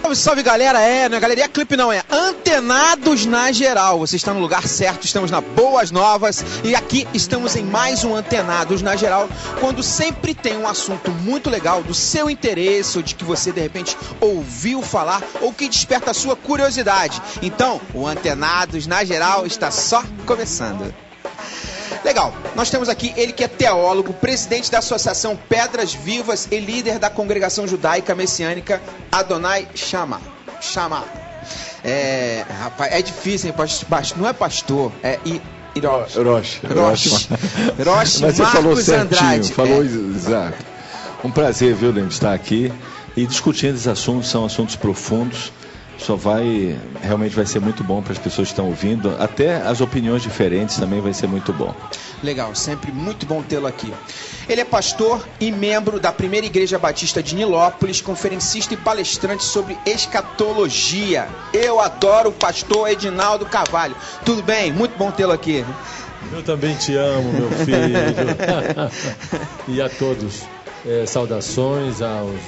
Salve, salve galera, não é Galeria Clipe não, é Antenados na Geral. Você está no lugar certo, estamos na Boas Novas e aqui estamos em mais um Antenados na Geral, quando sempre tem um assunto muito legal do seu interesse ou de que você de repente ouviu falar ou que desperta a sua curiosidade. Então, o Antenados na Geral está só começando. Legal, nós temos aqui ele que é teólogo, presidente da Associação Pedras Vivas e líder da Congregação Judaica Messiânica Adonai Shammah. Rapaz, é difícil, hein? Não é pastor, é Roche. Mas você Marcos falou certinho, Andrade. falou exato. Um prazer, viu, Lênin, estar aqui e discutindo esses assuntos, são assuntos profundos. Realmente vai ser muito bom para as pessoas que estão ouvindo, até as opiniões diferentes também vai ser muito bom. Legal, sempre muito bom tê-lo aqui. Ele é pastor e membro da Primeira Igreja Batista de Nilópolis, conferencista e palestrante sobre escatologia. Eu adoro o pastor Edinaldo Carvalho. Tudo bem? Muito bom tê-lo aqui. Eu também te amo, meu filho. E a todos, saudações aos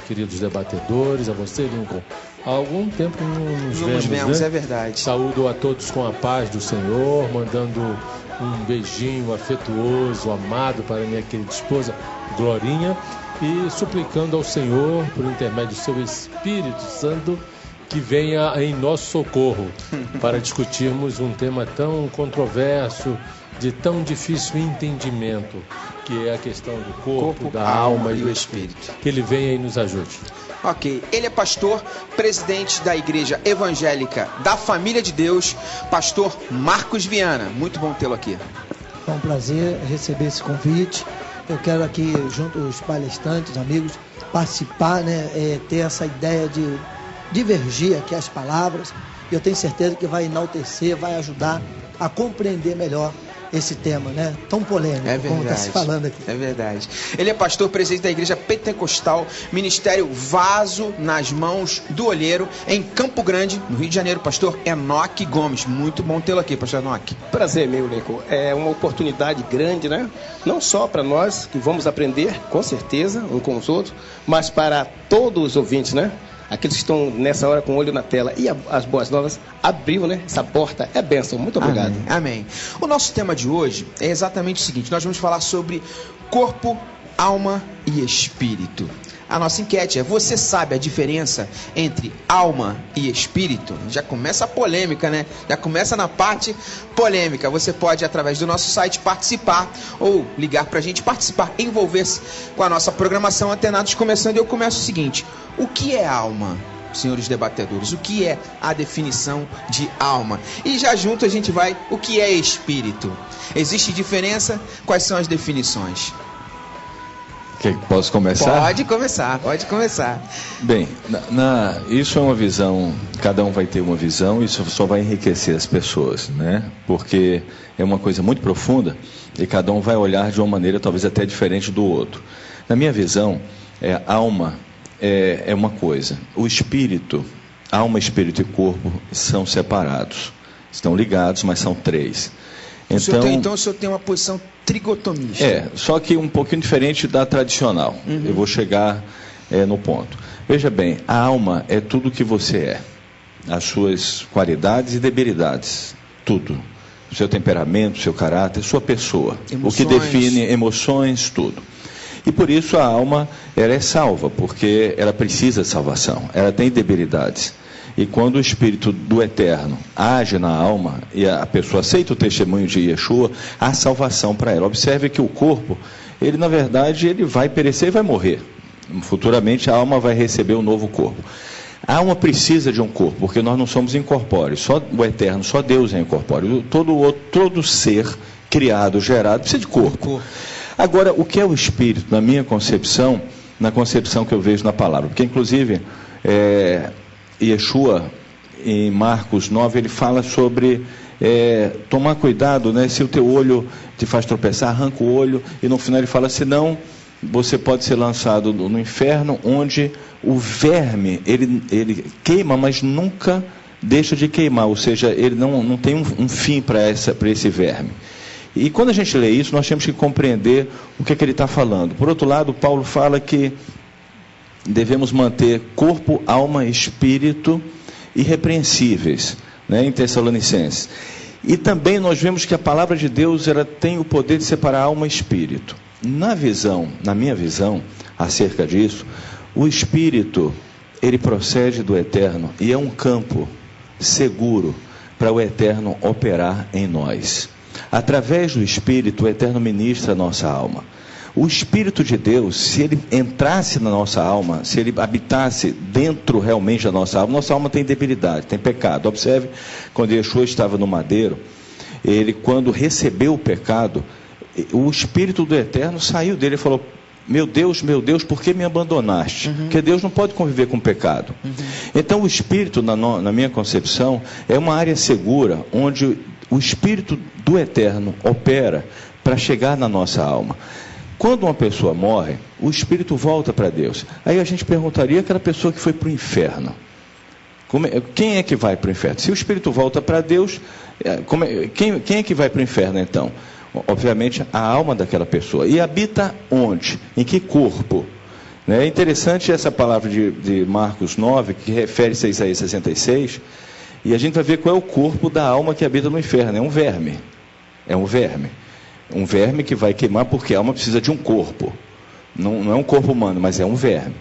queridos debatedores, a você, Lincoln. Há algum tempo não nos vemos, né? É verdade. Saúdo a todos com a paz do Senhor, mandando um beijinho afetuoso, amado para minha querida esposa Glorinha e suplicando ao Senhor, por intermédio do seu Espírito Santo, que venha em nosso socorro para discutirmos um tema tão controverso, de tão difícil entendimento, que é a questão do corpo, da alma e do espírito. Que Ele venha e nos ajude. Ok, ele é pastor, presidente da Igreja Evangélica da Família de Deus, pastor Marcos Viana. Muito bom tê-lo aqui. É um prazer receber esse convite. Eu quero aqui, junto aos palestrantes, amigos, participar, ter essa ideia de divergir aqui as palavras. Eu tenho certeza que vai enaltecer, vai ajudar a compreender melhor esse tema, tão polêmico, como está se falando aqui. É verdade. Ele é pastor, presidente da Igreja Pentecostal, Ministério Vaso nas Mãos do Olheiro, em Campo Grande, no Rio de Janeiro, pastor Enoque Gomes. Muito bom tê-lo aqui, pastor Enoque. Prazer, meu Lincoln. É uma oportunidade grande, não só para nós, que vamos aprender, com certeza, um com os outros, mas para todos os ouvintes, Aqueles que estão nessa hora com o olho na tela. E as Boas Novas abriu, essa porta. É bênção. Muito obrigado. Amém. O nosso tema de hoje é exatamente o seguinte. Nós vamos falar sobre corpo, alma e espírito. A nossa enquete é: você sabe a diferença entre alma e espírito? Já começa a polêmica, Já começa na parte polêmica. Você pode, através do nosso site, participar ou ligar pra gente, participar, envolver-se com a nossa programação Antenados. Começando, eu começo o seguinte: o que é alma, senhores debatedores? O que é a definição de alma? E já junto a gente vai, o que é espírito? Existe diferença? Quais são as definições? Posso começar? Pode começar. Bem, isso é uma visão, cada um vai ter uma visão, isso só vai enriquecer as pessoas, Porque é uma coisa muito profunda e cada um vai olhar de uma maneira talvez até diferente do outro. Na minha visão, alma é uma coisa, o espírito, alma, espírito e corpo são separados, estão ligados, mas são três. Então o senhor tem uma posição trigotomista. Só que um pouquinho diferente da tradicional. Eu vou chegar no ponto. Veja bem, a alma é tudo o que você é. As suas qualidades e debilidades. Tudo. O seu temperamento, o seu caráter, sua pessoa. Emoções. O que define emoções, tudo. E por isso a alma, ela é salva, porque ela precisa de salvação. Ela tem debilidades. E quando o Espírito do Eterno age na alma e a pessoa aceita o testemunho de Yeshua, há salvação para ela. Observe que o corpo, ele na verdade, ele vai perecer e vai morrer. Futuramente a alma vai receber um novo corpo. A alma precisa de um corpo, porque nós não somos incorpóreos. Só o Eterno, só Deus é incorpóreo. Todo ser criado, gerado, precisa de corpo. Agora, o que é o Espírito, na minha concepção, na concepção que eu vejo na palavra? Porque inclusive... Yeshua, em Marcos 9, ele fala sobre tomar cuidado, se o teu olho te faz tropeçar, arranca o olho, e no final ele fala, senão você pode ser lançado no inferno, onde o verme, ele queima, mas nunca deixa de queimar, ou seja, ele não tem um fim para esse verme. E quando a gente lê isso, nós temos que compreender o que ele está falando. Por outro lado, Paulo fala que devemos manter corpo, alma e espírito irrepreensíveis, né, em Tessalonicenses. E também nós vemos que a palavra de Deus ela tem o poder de separar alma e espírito. Na minha visão, acerca disso, o espírito, ele procede do eterno e é um campo seguro para o eterno operar em nós. Através do espírito, o eterno ministra a nossa alma. O Espírito de Deus, se ele entrasse na nossa alma, se ele habitasse dentro realmente da nossa alma tem debilidade, tem pecado. Observe, quando Yeshua estava no madeiro, ele, quando recebeu o pecado, o Espírito do Eterno saiu dele e falou: meu Deus, por que me abandonaste? Porque Deus não pode conviver com o pecado. Então o Espírito, na minha concepção, é uma área segura, onde o Espírito do Eterno opera para chegar na nossa alma. Quando uma pessoa morre, o Espírito volta para Deus. Aí a gente perguntaria, aquela pessoa que foi para o inferno, quem é que vai para o inferno? Se o Espírito volta para Deus, quem é que vai para o inferno então? Obviamente a alma daquela pessoa. E habita onde? Em que corpo? É interessante essa palavra de Marcos 9, que refere-se a Isaías 66, e a gente vai ver qual é o corpo da alma que habita no inferno. É um verme. Um verme que vai queimar, porque a alma precisa de um corpo. Não é um corpo humano, mas é um verme.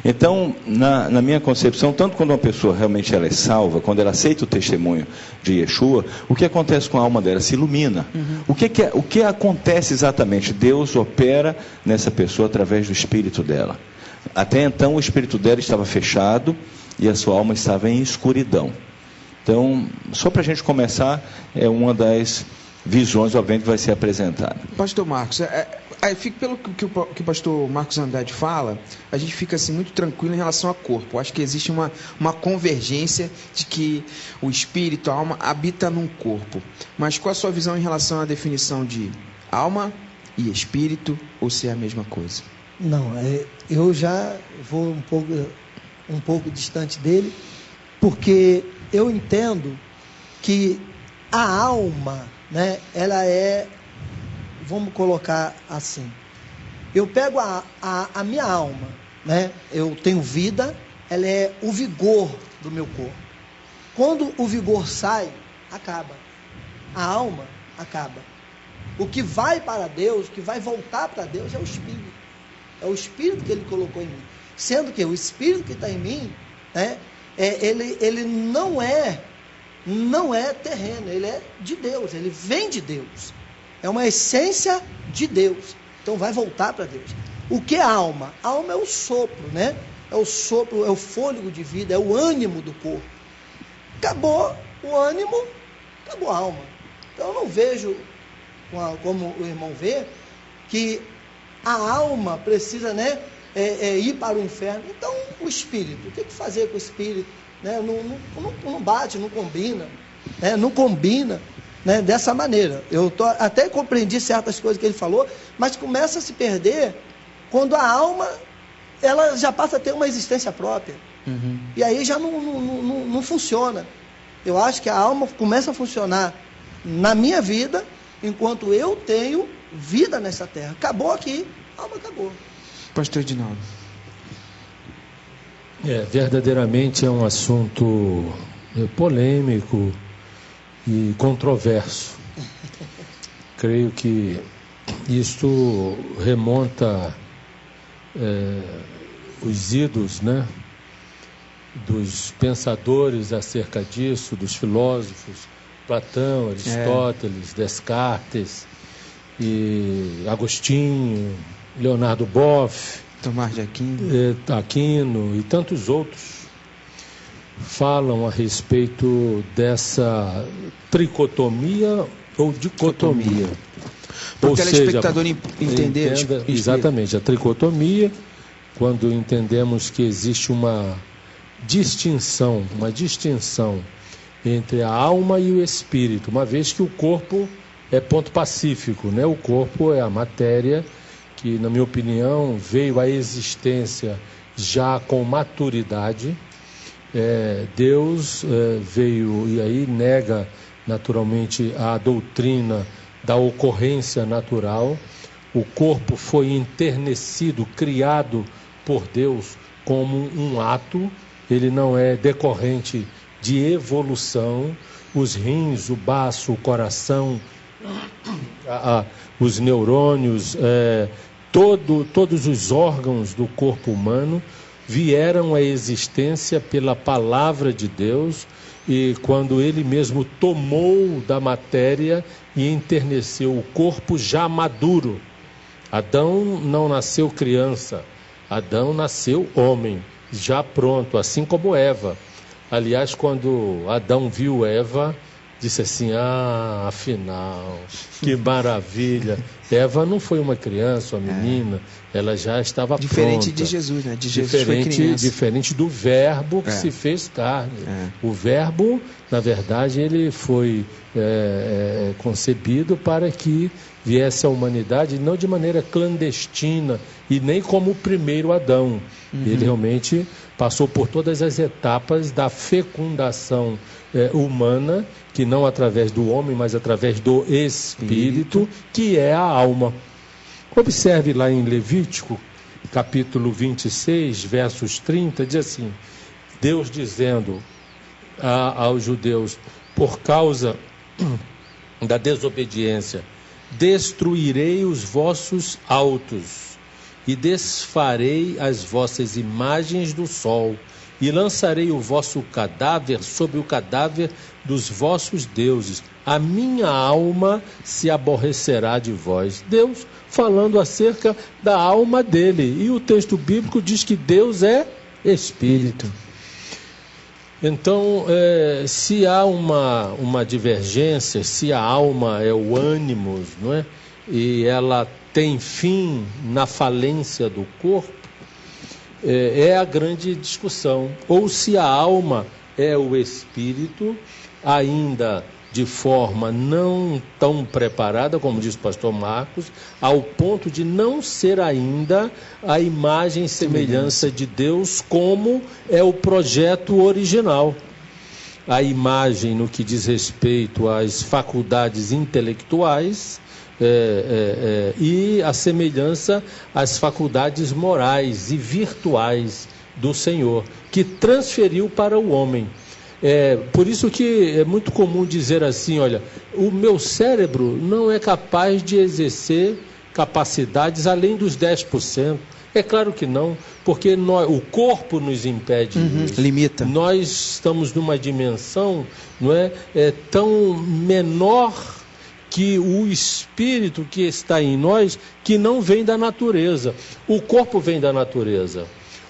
Então, na minha concepção, tanto quando uma pessoa realmente ela é salva, quando ela aceita o testemunho de Yeshua, o que acontece com a alma dela? Se ilumina. O que acontece exatamente? Deus opera nessa pessoa através do espírito dela. Até então o espírito dela estava fechado e a sua alma estava em escuridão. Então, só para a gente começar, é uma das visões, obviamente, vai ser apresentada. Pastor Marcos, pelo que o pastor Marcos Andrade fala, a gente fica assim muito tranquilo em relação ao corpo. Acho que existe uma convergência de que o espírito, a alma, habita num corpo. Mas qual a sua visão em relação à definição de alma e espírito, ou se é a mesma coisa? Não, eu já vou um pouco distante dele, porque eu entendo que a alma, né, ela é, vamos colocar assim, eu pego a minha alma, né, eu tenho vida, ela é o vigor do meu corpo. Quando o vigor sai, acaba, a alma acaba. O que vai para Deus, o que vai voltar para Deus é o espírito que ele colocou em mim, sendo que o espírito que está em mim, né, ele não é terreno, ele é de Deus, ele vem de Deus, é uma essência de Deus, então vai voltar para Deus. O que é a alma? A alma é o sopro, né? É o sopro, é o fôlego de vida, é o ânimo do corpo. Acabou o ânimo, acabou a alma. Então eu não vejo, como o irmão vê, que a alma precisa, né, ir para o inferno. Então o espírito, o que fazer com o espírito? Né? Não bate, não combina, né? Não combina, né? Dessa maneira. Eu até compreendi certas coisas que ele falou, mas começa a se perder quando a alma ela já passa a ter uma existência própria. E aí já não funciona. Eu acho que a alma começa a funcionar na minha vida enquanto eu tenho vida nessa terra. Acabou aqui, a alma acabou. Pastor Edinaldo. Verdadeiramente é um assunto polêmico e controverso. Creio que isto remonta os idos, né, dos pensadores acerca disso, dos filósofos, Platão, Aristóteles, Descartes, e Agostinho, Leonardo Boff, Tomás de Aquino. Aquino e tantos outros falam a respeito dessa tricotomia ou dicotomia. Para o ou telespectador seja, entender. Exatamente, a tricotomia, quando entendemos que existe uma distinção entre a alma e o espírito, uma vez que o corpo é ponto pacífico, né? O corpo é a matéria que, na minha opinião, veio à existência já com maturidade. Deus veio, e aí nega naturalmente a doutrina da ocorrência natural. O corpo foi enternecido, criado por Deus como um ato, ele não é decorrente de evolução. Os rins, o baço, o coração, os neurônios, todos os órgãos do corpo humano vieram à existência pela palavra de Deus, e quando ele mesmo tomou da matéria e enterneceu o corpo já maduro. Adão não nasceu criança, Adão nasceu homem, já pronto, assim como Eva. Aliás, quando Adão viu Eva, disse assim: afinal, que maravilha. Eva não foi uma criança, uma menina, ela já estava diferente pronta. De Jesus, né? De Jesus foi criança. Diferente do verbo que se fez carne. O verbo, na verdade, ele foi concebido para que viesse à humanidade, não de maneira clandestina e nem como o primeiro Adão. Ele realmente passou por todas as etapas da fecundação humana, que não através do homem, mas através do Espírito, que é a alma. Observe lá em Levítico, capítulo 26, versos 30, diz assim: Deus dizendo aos judeus, por causa da desobediência, destruirei os vossos altos e desfarei as vossas imagens do sol, e lançarei o vosso cadáver sobre o cadáver dos vossos deuses. A minha alma se aborrecerá de vós. Deus falando acerca da alma dele. E o texto bíblico diz que Deus é Espírito. Então, se há uma divergência, se a alma é o ânimos, não é? E ela tem fim na falência do corpo, é a grande discussão. Ou se a alma é o espírito, ainda de forma não tão preparada, como diz o pastor Marcos, ao ponto de não ser ainda a imagem e semelhança de Deus, como é o projeto original. A imagem no que diz respeito às faculdades intelectuais, e a semelhança às faculdades morais e virtuais do Senhor, que transferiu para o homem. Por isso que é muito comum dizer assim: olha, o meu cérebro não é capaz de exercer capacidades além dos 10%. É claro que não, porque o corpo nos impede isso. Limita. Nós estamos numa dimensão, não é tão menor que o espírito que está em nós, que não vem da natureza. O corpo vem da natureza.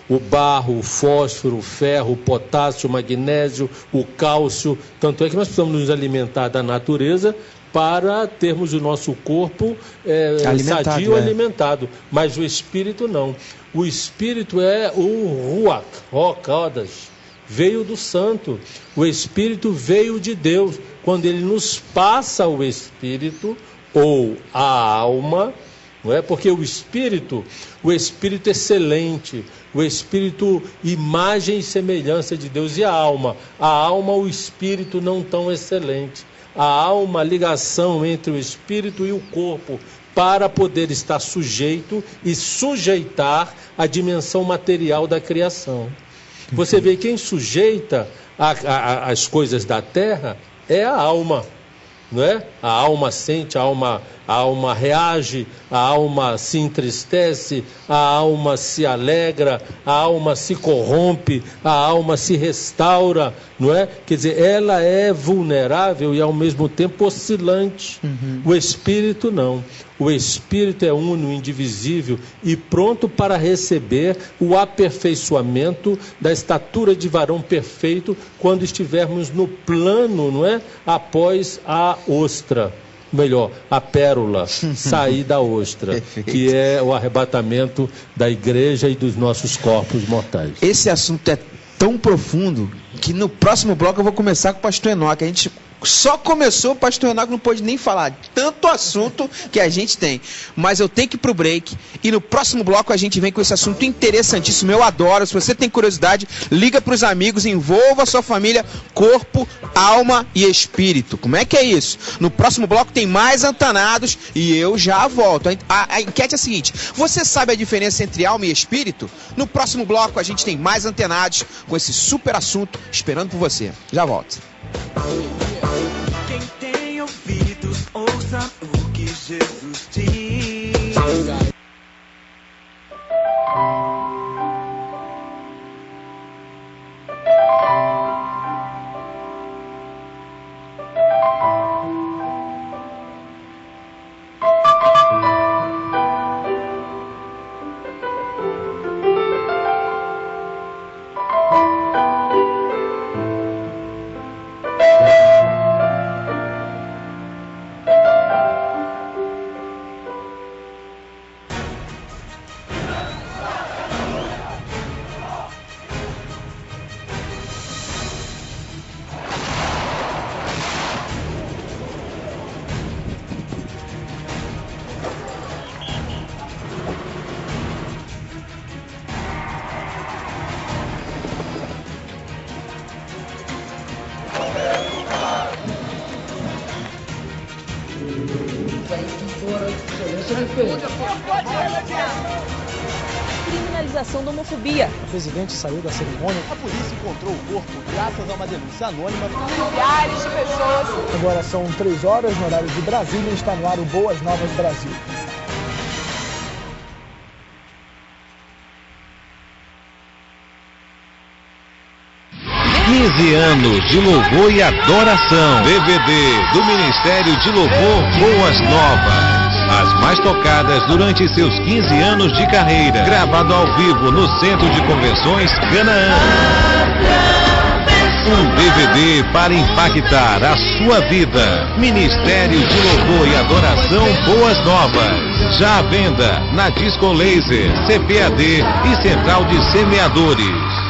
O barro, o fósforo, o ferro, o potássio, o magnésio, o cálcio. Tanto é que nós precisamos nos alimentar da natureza para termos o nosso corpo sadio, alimentado. Mas o espírito não. O espírito é o Ruach, Rocadas, veio do santo. O espírito veio de Deus. Quando ele nos passa o espírito ou a alma, não é? Porque o espírito excelente, o espírito imagem e semelhança de Deus, e a alma, o espírito não tão excelente. A alma, a ligação entre o espírito e o corpo, para poder estar sujeito e sujeitar a dimensão material da criação. Você vê, quem sujeita as coisas da terra é a alma, não é? A alma sente, a alma reage, a alma se entristece, a alma se alegra, a alma se corrompe, a alma se restaura, não é? Quer dizer, ela é vulnerável e ao mesmo tempo oscilante. O espírito não. O espírito é uno, indivisível e pronto para receber o aperfeiçoamento da estatura de varão perfeito quando estivermos no plano, não é? Após a ostra. Melhor, a pérola, sair da ostra, que é o arrebatamento da igreja e dos nossos corpos mortais. Esse assunto é tão profundo que no próximo bloco eu vou começar com o pastor Enoque. A gente Só começou, o pastor Renato não pôde nem falar tanto assunto que a gente tem. Mas eu tenho que ir pro break e no próximo bloco a gente vem com esse assunto interessantíssimo. Eu adoro. Se você tem curiosidade, liga pros amigos, envolva a sua família, corpo, alma e espírito. Como é que é isso? No próximo bloco tem mais Antanados e eu já volto. A enquete é a seguinte: você sabe a diferença entre alma e espírito? No próximo bloco a gente tem mais Antenados com esse super assunto esperando por você. Já volto. Quem tem ouvidos, ouça o que Jesus diz. Criminalização da homofobia. O presidente saiu da cerimônia. A polícia encontrou o corpo graças a uma denúncia anônima. Milhares de pessoas. Agora são 3 horas no horário de Brasília e está no ar o Boas Novas Brasil. Anos de louvor e adoração. DVD do Ministério de Louvor Boas Novas. As mais tocadas durante seus 15 anos de carreira. Gravado ao vivo no Centro de Convenções Canaã. Um DVD para impactar a sua vida. Ministério de Louvor e Adoração Boas Novas. Já à venda na Disco Laser, CPAD e Central de Semeadores.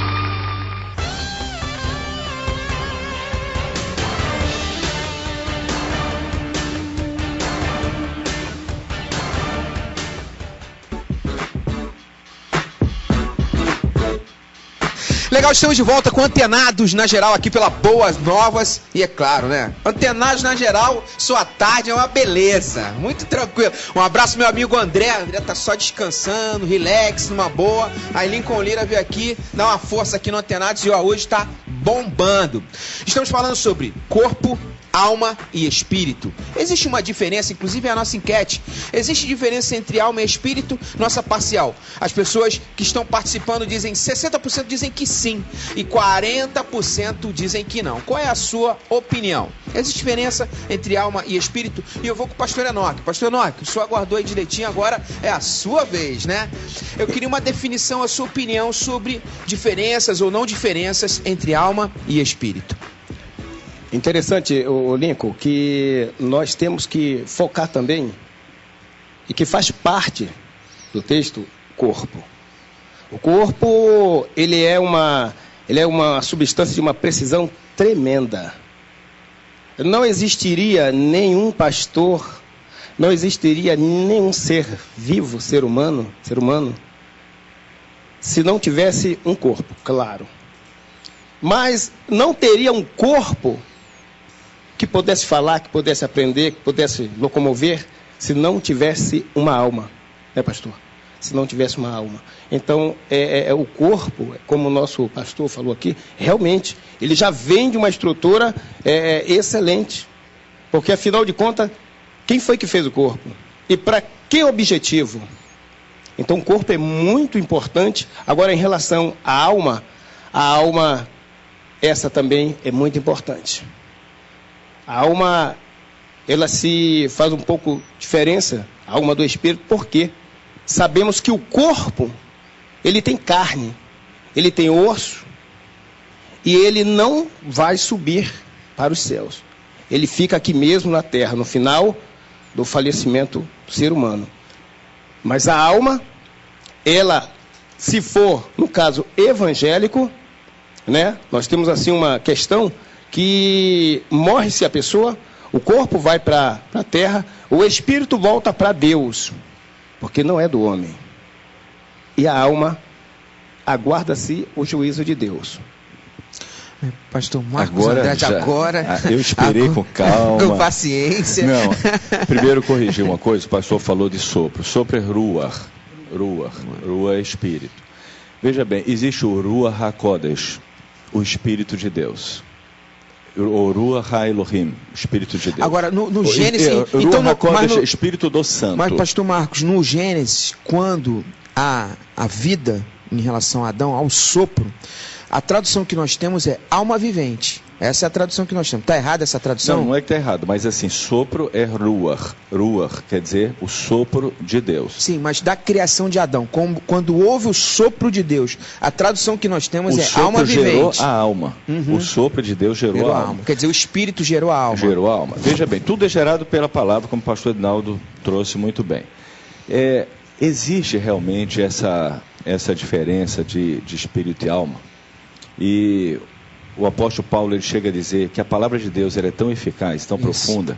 Legal, estamos de volta com Antenados na Geral aqui pela Boas Novas. E é claro, né? Antenados na Geral, sua tarde é uma beleza. Muito tranquilo. Um abraço meu amigo André. André tá só descansando, relax, numa boa. Aí Lincoln Lira veio aqui, dar uma força aqui no Antenados e ó, hoje tá bombando. Estamos falando sobre corpo, alma e espírito. Existe uma diferença, inclusive é a nossa enquete. Existe diferença entre alma e espírito? Nossa parcial. As pessoas que estão participando dizem, 60% dizem que sim e 40% dizem que não. Qual é a sua opinião? Existe diferença entre alma e espírito? E eu vou com o pastor Enoque. Pastor Enoque, o senhor aguardou aí direitinho, agora é a sua vez, né? Eu queria uma definição, a sua opinião sobre diferenças ou não diferenças entre alma e espírito. Interessante, o Lincoln, que nós temos que focar também e que faz parte do texto corpo. O corpo, ele é uma substância de uma precisão tremenda. Não existiria nenhum pastor, não existiria nenhum ser vivo, ser humano, se não tivesse um corpo, claro. Mas não teria um corpo que pudesse falar, que pudesse aprender, que pudesse locomover, se não tivesse uma alma, né, pastor? Se não tivesse uma alma. Então, o corpo, como o nosso pastor falou aqui, realmente, ele já vem de uma estrutura excelente. Porque, afinal de contas, quem foi que fez o corpo? E para que objetivo? Então, o corpo é muito importante. Agora, em relação à alma, essa também é muito importante. A alma, ela se faz um pouco diferença, a alma do espírito, porque sabemos que o corpo, ele tem carne, ele tem osso, e ele não vai subir para os céus. Ele fica aqui mesmo na terra, no final do falecimento do ser humano. Mas a alma, ela, se for, no caso, evangélico, né? Nós temos assim uma questão que morre-se a pessoa, o corpo vai para a terra, o espírito volta para Deus, porque não é do homem. E a alma aguarda-se o juízo de Deus. Pastor Marcos Andrade, agora eu esperei com calma. Com paciência. Não, primeiro corrigir uma coisa, o pastor falou de sopro. Sopro é ruach. Ruach é espírito. Veja bem, existe o Ruach HaKodesh, o Espírito de Deus. O Ruach HaElohim, o Espírito de Deus. Agora, no Gênesis... Então, Ruach HaKodesh, Espírito do Santo. Mas, pastor Marcos, no Gênesis, quando há a vida em relação a Adão, ao sopro, a tradução que nós temos é alma vivente. Essa é a tradução que nós temos. Está errada essa tradução? Não é que está errado, mas assim, sopro é ruach. Ruach quer dizer o sopro de Deus. Sim, mas da criação de Adão, quando houve o sopro de Deus, a tradução que nós temos é alma vivente. O sopro gerou a alma. O sopro de Deus gerou a alma. Quer dizer, o Espírito gerou a alma. Gerou a alma. Veja bem, tudo é gerado pela palavra, como o pastor Edinaldo trouxe muito bem. Existe realmente essa diferença de espírito e alma. E o apóstolo Paulo ele chega a dizer que a palavra de Deus ela é tão eficaz, tão profunda,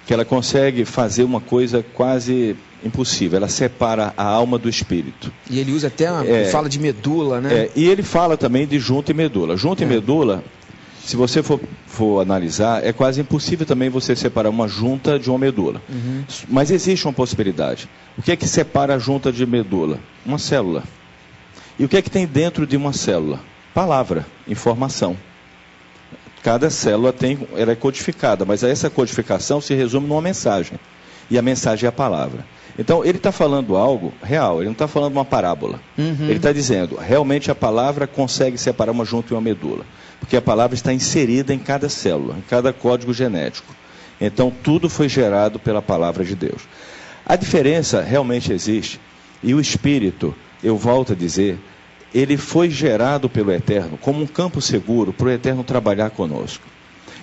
que ela consegue fazer uma coisa quase impossível. Ela separa a alma do espírito. E ele usa até fala de medula, né? E ele fala também de junta e medula. Junta e medula, se você for analisar, é quase impossível também você separar uma junta de uma medula. Mas existe uma possibilidade. O que é que separa a junta de medula? Uma célula. E o que é que tem dentro de uma célula? Palavra, informação. Cada célula ela é codificada, mas essa codificação se resume numa mensagem. E a mensagem é a palavra. Então, ele está falando algo real, ele não está falando uma parábola. Ele está dizendo, realmente a palavra consegue separar uma junta e uma medula. Porque a palavra está inserida em cada célula, em cada código genético. Então, tudo foi gerado pela palavra de Deus. A diferença realmente existe. E o Espírito, eu volto a dizer, ele foi gerado pelo Eterno como um campo seguro para o Eterno trabalhar conosco.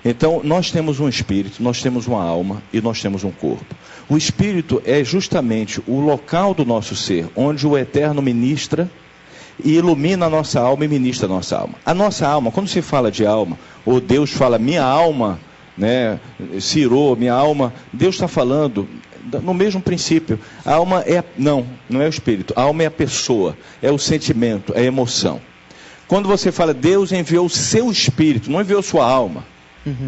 Então, nós temos um espírito, nós temos uma alma e nós temos um corpo. O espírito é justamente o local do nosso ser, onde o Eterno ministra e ilumina a nossa alma e ministra a nossa alma. A nossa alma, quando se fala de alma, ou Deus fala, minha alma, né, cirou, minha alma, Deus está falando no mesmo princípio. A alma não é o espírito, a alma é a pessoa, é o sentimento, é a emoção. Quando você fala, Deus enviou o seu espírito, não enviou sua alma,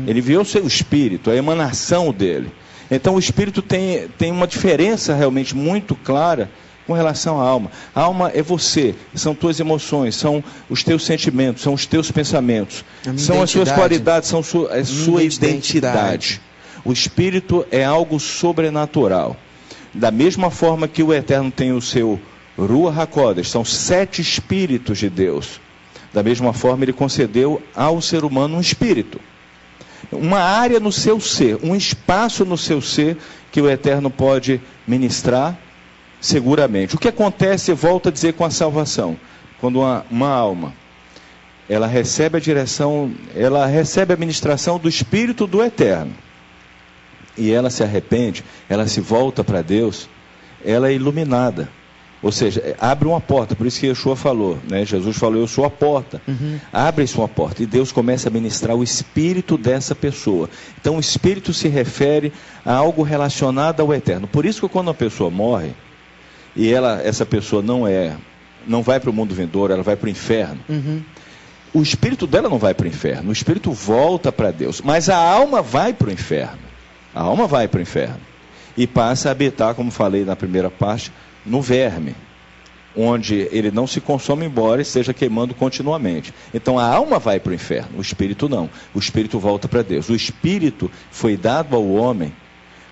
ele enviou o seu espírito, a emanação dele. Então o espírito tem uma diferença realmente muito clara com relação à alma. A alma é você, são tuas emoções, são os teus sentimentos, são os teus pensamentos, são as suas qualidades, são a sua identidade. O espírito é algo sobrenatural. Da mesma forma que o Eterno tem o seu Ruach HaKodesh, são 7 espíritos de Deus. Da mesma forma ele concedeu ao ser humano um espírito. Uma área no seu ser, um espaço no seu ser que o Eterno pode ministrar seguramente. O que acontece, volto a dizer, com a salvação? Quando uma alma, ela recebe a direção, ela recebe a ministração do Espírito do Eterno. E ela se arrepende, ela se volta para Deus, ela é iluminada. Ou seja, abre uma porta, por isso que Yeshua falou, né? Jesus falou, eu sou a porta. Abre-se uma porta e Deus começa a ministrar o espírito dessa pessoa. Então o espírito se refere a algo relacionado ao Eterno. Por isso que quando uma pessoa morre, e essa pessoa não vai para o mundo vindouro, ela vai para o inferno. O espírito dela não vai para o inferno, o espírito volta para Deus, mas a alma vai para o inferno. A alma vai para o inferno e passa a habitar, como falei na primeira parte, no verme, onde ele não se consome embora esteja queimando continuamente. Então a alma vai para o inferno, o espírito não. O espírito volta para Deus. O espírito foi dado ao homem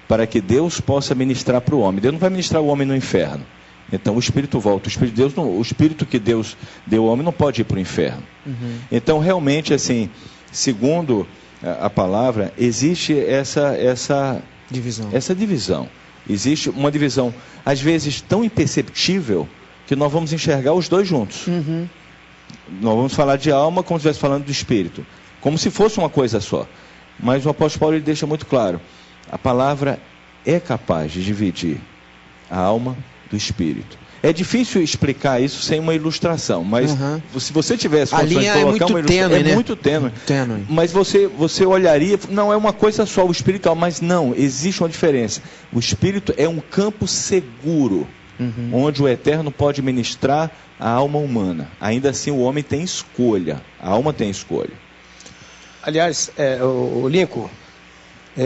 para que Deus possa ministrar para o homem. Deus não vai ministrar o homem no inferno. Então o espírito volta. O espírito que Deus deu ao homem não pode ir para o inferno. Então realmente assim, segundo a palavra, existe essa divisão. Existe uma divisão, às vezes, tão imperceptível, que nós vamos enxergar os dois juntos. Nós vamos falar de alma como se estivesse falando do espírito, como se fosse uma coisa só. Mas o apóstolo Paulo ele deixa muito claro, a palavra é capaz de dividir a alma do espírito. É difícil explicar isso sem uma ilustração, mas se você tivesse a linha de colocar muito uma ilustração, tênue, né? Muito tênue. Mas você olharia, não é uma coisa só o espiritual, mas não, existe uma diferença. O espírito é um campo seguro, onde o Eterno pode ministrar a alma humana. Ainda assim, o homem tem escolha, a alma tem escolha. Aliás, o Lincoln,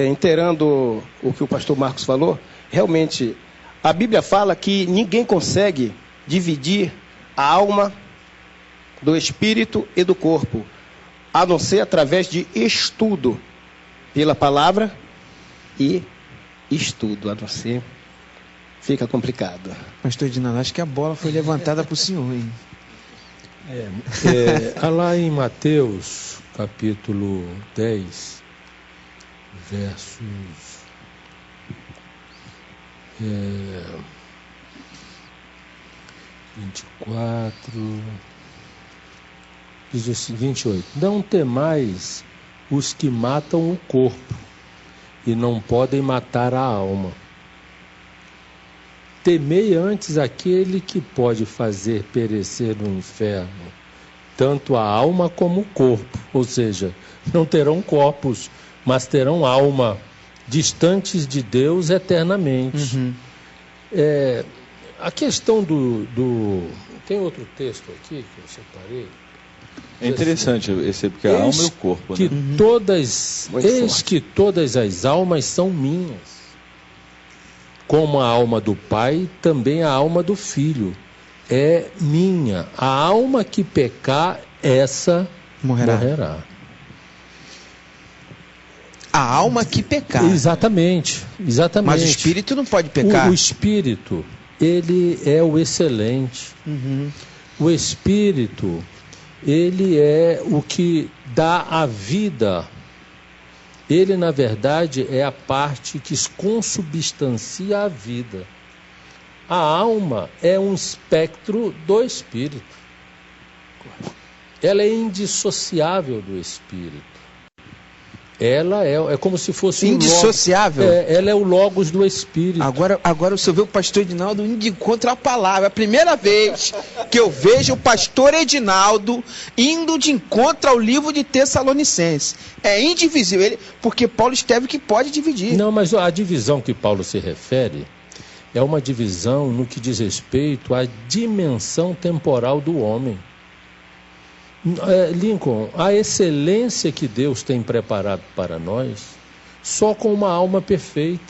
inteirando o que o pastor Marcos falou, realmente a Bíblia fala que ninguém consegue dividir a alma do espírito e do corpo, a não ser através de estudo pela palavra e estudo, a não ser fica complicado. Pastor Edinaldo, acho que a bola foi levantada para o senhor, hein? Lá em Mateus, capítulo 10, versos 24, diz assim, 28. Não temais os que matam o corpo e não podem matar a alma. Temei antes aquele que pode fazer perecer no inferno tanto a alma como o corpo, ou seja, não terão corpos, mas terão alma, distantes de Deus eternamente. A questão tem outro texto aqui que eu separei. É interessante esse, porque a alma e o corpo, que né? Eis que todas as almas são minhas. Como a alma do Pai, também a alma do Filho é minha. A alma que pecar, essa morrerá. A alma que pecar. Exatamente. Mas o espírito não pode pecar. O espírito, ele é o excelente. O espírito, ele é o que dá a vida. Ele, na verdade, é a parte que consubstancia a vida. A alma é um espectro do espírito. Ela é indissociável do espírito. Ela é como se fosse indissociável. Ela é o logos do espírito. Agora o senhor vê o pastor Edinaldo indo de encontro à palavra. É a primeira vez que eu vejo o pastor Edinaldo indo de encontro ao livro de Tessalonicenses. É indivisível, porque Paulo escreve que pode dividir. Não, mas a divisão que Paulo se refere é uma divisão no que diz respeito à dimensão temporal do homem. Lincoln, a excelência que Deus tem preparado para nós, só com uma alma perfeita.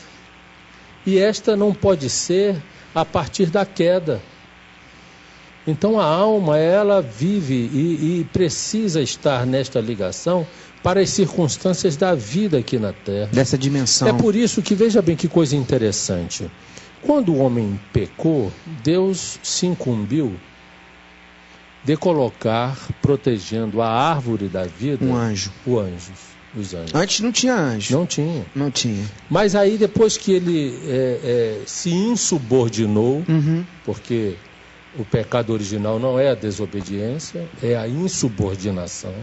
E esta não pode ser a partir da queda. Então a alma, ela vive e precisa estar nesta ligação para as circunstâncias da vida aqui na Terra. Dessa dimensão. É por isso que, veja bem que coisa interessante. Quando o homem pecou, Deus se incumbiu de colocar, protegendo a árvore da vida, um anjo. Os anjos. Antes não tinha anjo. Não tinha. Mas aí depois que ele se insubordinou, porque o pecado original não é a desobediência, é a insubordinação.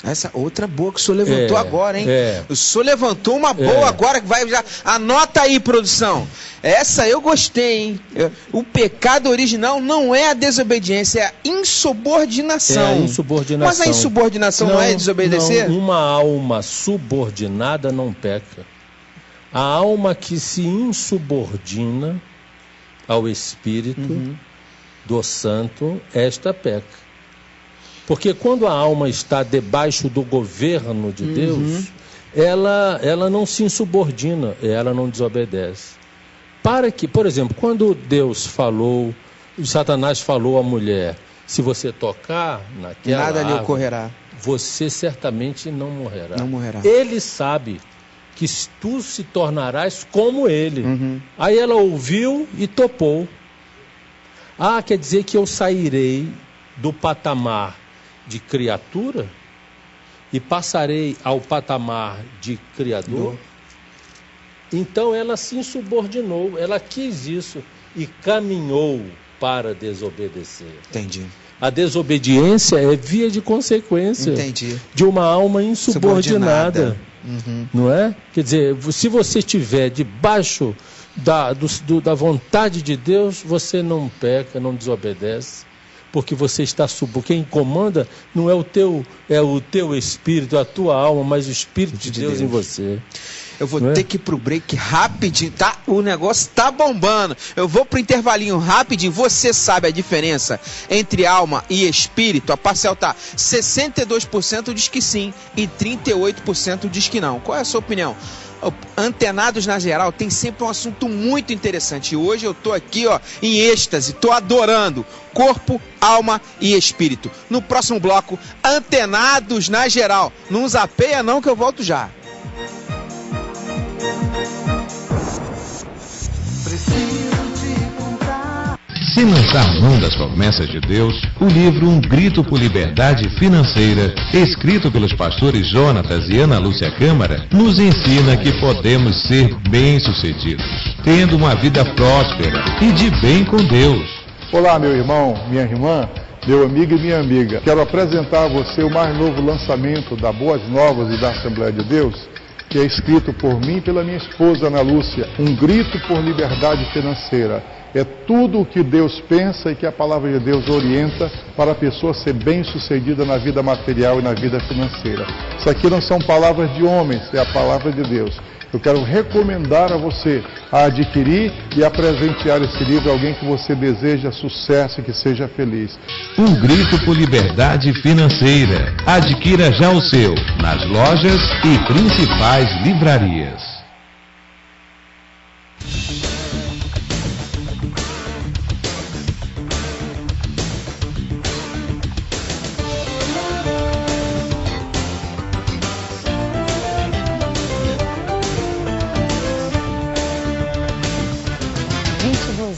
Essa outra boa que o senhor levantou agora, hein? O senhor levantou uma boa agora que vai já. Anota aí, produção. Essa eu gostei, hein? O pecado original não é a desobediência, é a insubordinação. É a insubordinação. Mas a insubordinação não é desobedecer? Não, uma alma subordinada não peca. A alma que se insubordina ao Espírito do Santo, esta peca. Porque quando a alma está debaixo do governo de Deus, ela não se insubordina, ela não desobedece. Para que, por exemplo, quando Deus falou, Satanás falou à mulher, se você tocar naquela nada árvore, lhe ocorrerá. Você certamente não morrerá. Não morrerá. Ele sabe que tu se tornarás como ele. Aí ela ouviu e topou. Quer dizer que eu sairei do patamar de criatura e passarei ao patamar de criador. Então ela se insubordinou, ela quis isso e caminhou para desobedecer. Entendi. A desobediência é via de consequência de uma alma insubordinada. Não é? Quer dizer, se você estiver debaixo da vontade de Deus, você não peca, não desobedece, porque você está quem comanda não é o teu espírito, a tua alma, mas o Espírito de Deus em você. Eu vou ter que ir pro break rapidinho, tá? O negócio tá bombando. Eu vou pro intervalinho rapidinho. Você sabe a diferença entre alma e espírito? A parcial tá 62% diz que sim e 38% diz que não. Qual é a sua opinião? Antenados na Geral tem sempre um assunto muito interessante. E hoje eu tô aqui, ó, em êxtase, tô adorando corpo, alma e espírito. No próximo bloco, Antenados na Geral. Não zapeia não que eu volto já. Sem lançar mão das promessas de Deus, o livro Um Grito por Liberdade Financeira, escrito pelos pastores Jonatas e Ana Lúcia Câmara, nos ensina que podemos ser bem-sucedidos, tendo uma vida próspera e de bem com Deus. Olá, meu irmão, minha irmã, meu amigo e minha amiga. Quero apresentar a você o mais novo lançamento da Boas Novas e da Assembleia de Deus, que é escrito por mim e pela minha esposa Ana Lúcia, Um Grito por Liberdade Financeira. É tudo o que Deus pensa e que a palavra de Deus orienta para a pessoa ser bem-sucedida na vida material e na vida financeira. Isso aqui não são palavras de homens, é a palavra de Deus. Eu quero recomendar a você a adquirir e a presentear esse livro a alguém que você deseja sucesso e que seja feliz. Um Grito por Liberdade Financeira. Adquira já o seu nas lojas e principais livrarias.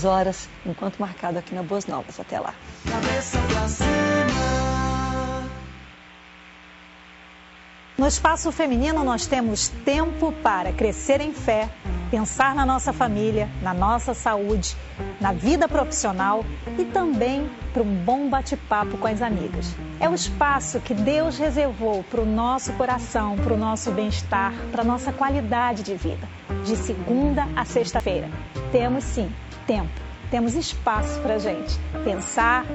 Horas, enquanto marcado aqui na Boas Novas. Até lá. No espaço feminino nós temos tempo para crescer em fé, pensar na nossa família, na nossa saúde, na vida profissional e também para um bom bate-papo com as amigas. É o espaço que Deus reservou para o nosso coração, para o nosso bem-estar, para a nossa qualidade de vida. De segunda a sexta-feira. Temos sim tempo, temos espaço para a gente pensar,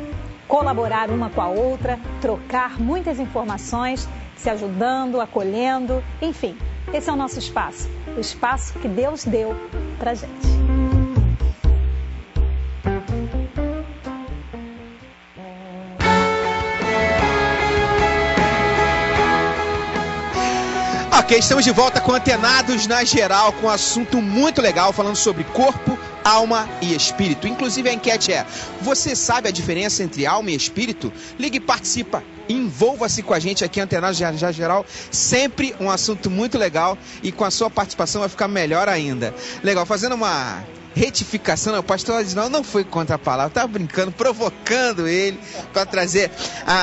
colaborar uma com a outra, trocar muitas informações, se ajudando, acolhendo, enfim, esse é o nosso espaço, o espaço que Deus deu para a gente. Ok, estamos de volta com Antenados na Geral, com um assunto muito legal, falando sobre corpo, alma e espírito. Inclusive a enquete é: você sabe a diferença entre alma e espírito? Ligue e participa, envolva-se com a gente aqui, Antenados na Geral. Sempre um assunto muito legal e com a sua participação vai ficar melhor ainda. Legal, fazendo uma retificação, o pastor Adinaldo não foi contra a palavra, estava brincando, provocando ele para trazer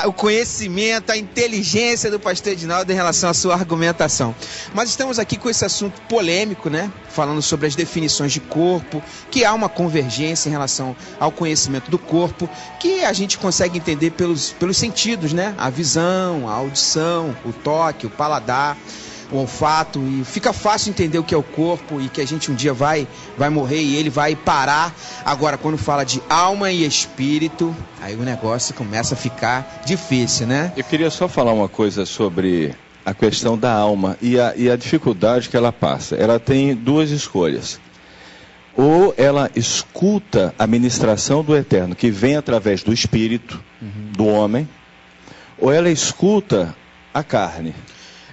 o conhecimento, a inteligência do pastor Adinaldo em relação à sua argumentação. Mas estamos aqui com esse assunto polêmico, né? Falando sobre as definições de corpo, que há uma convergência em relação ao conhecimento do corpo, que a gente consegue entender pelos sentidos, né? A visão, a audição, o toque, o paladar, o olfato, e fica fácil entender o que é o corpo e que a gente um dia vai morrer e ele vai parar. Agora, quando fala de alma e espírito, aí o negócio começa a ficar difícil, né? Eu queria só falar uma coisa sobre a questão da alma e a dificuldade que ela passa. Ela tem duas escolhas. Ou ela escuta a ministração do Eterno, que vem através do espírito do homem, ou ela escuta a carne.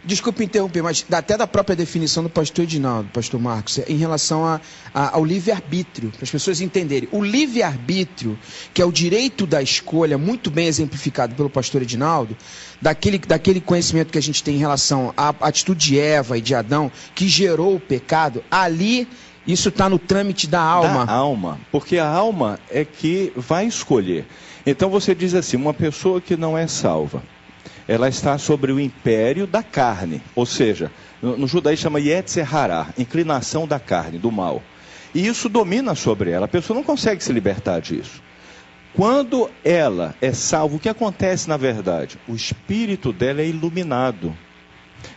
Desculpe interromper, mas até da própria definição do pastor Edinaldo, pastor Marcos, em relação ao livre-arbítrio, para as pessoas entenderem. O livre-arbítrio, que é o direito da escolha, muito bem exemplificado pelo pastor Edinaldo, daquele conhecimento que a gente tem em relação à atitude de Eva e de Adão, que gerou o pecado, ali isso está no trâmite da alma. Da alma, porque a alma é que vai escolher. Então você diz assim, uma pessoa que não é salva, ela está sobre o império da carne, ou seja, no judaísmo chama Yetzer Hará, inclinação da carne, do mal. E isso domina sobre ela, a pessoa não consegue se libertar disso. Quando ela é salva, o que acontece na verdade? O espírito dela é iluminado.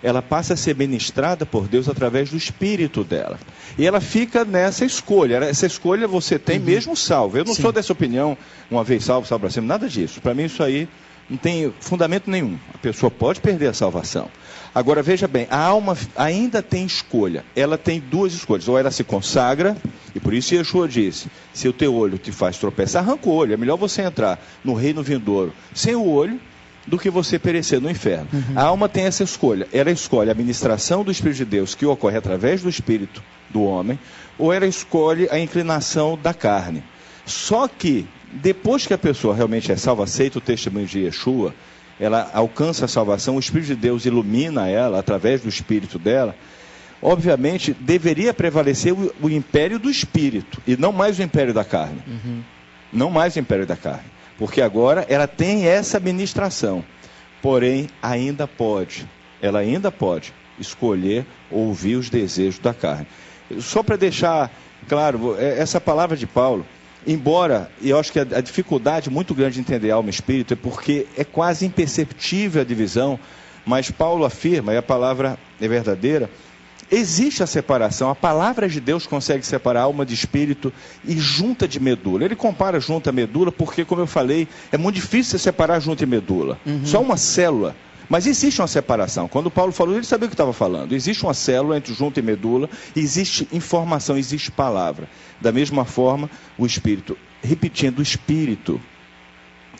ela passa a ser ministrada por Deus através do espírito dela. E ela fica nessa escolha. Essa escolha você tem mesmo salvo. Eu não sou dessa opinião, uma vez salvo, salvo para sempre, nada disso. Para mim isso aí não tem fundamento nenhum. A pessoa pode perder a salvação. Agora veja bem, a alma ainda tem escolha. Ela tem duas escolhas. Ou ela se consagra, e por isso Yeshua disse, se o teu olho te faz tropeçar, arranca o olho. É melhor você entrar no reino vindouro sem o olho, do que você perecer no inferno. A alma tem essa escolha. Ela escolhe a ministração do Espírito de Deus, que ocorre através do Espírito do homem, ou ela escolhe a inclinação da carne. Só que, depois que a pessoa realmente é salva, aceita o testemunho de Yeshua, ela alcança a salvação, o Espírito de Deus ilumina ela, através do Espírito dela, obviamente, deveria prevalecer o império do Espírito, e não mais o império da carne. Não mais o império da carne. Porque agora ela tem essa ministração, porém ela ainda pode escolher ouvir os desejos da carne. Só para deixar claro, essa palavra de Paulo, embora, e eu acho que a dificuldade muito grande de entender alma e espírito é porque é quase imperceptível a divisão, mas Paulo afirma, e a palavra é verdadeira, existe a separação, a palavra de Deus consegue separar alma de espírito e junta de medula. Ele compara junta a medula porque, como eu falei, é muito difícil separar junta e medula. Só uma célula. Mas existe uma separação. Quando Paulo falou, ele sabia o que estava falando. Existe uma célula entre junta e medula, existe informação, existe palavra. Da mesma forma, o espírito. Repetindo, o espírito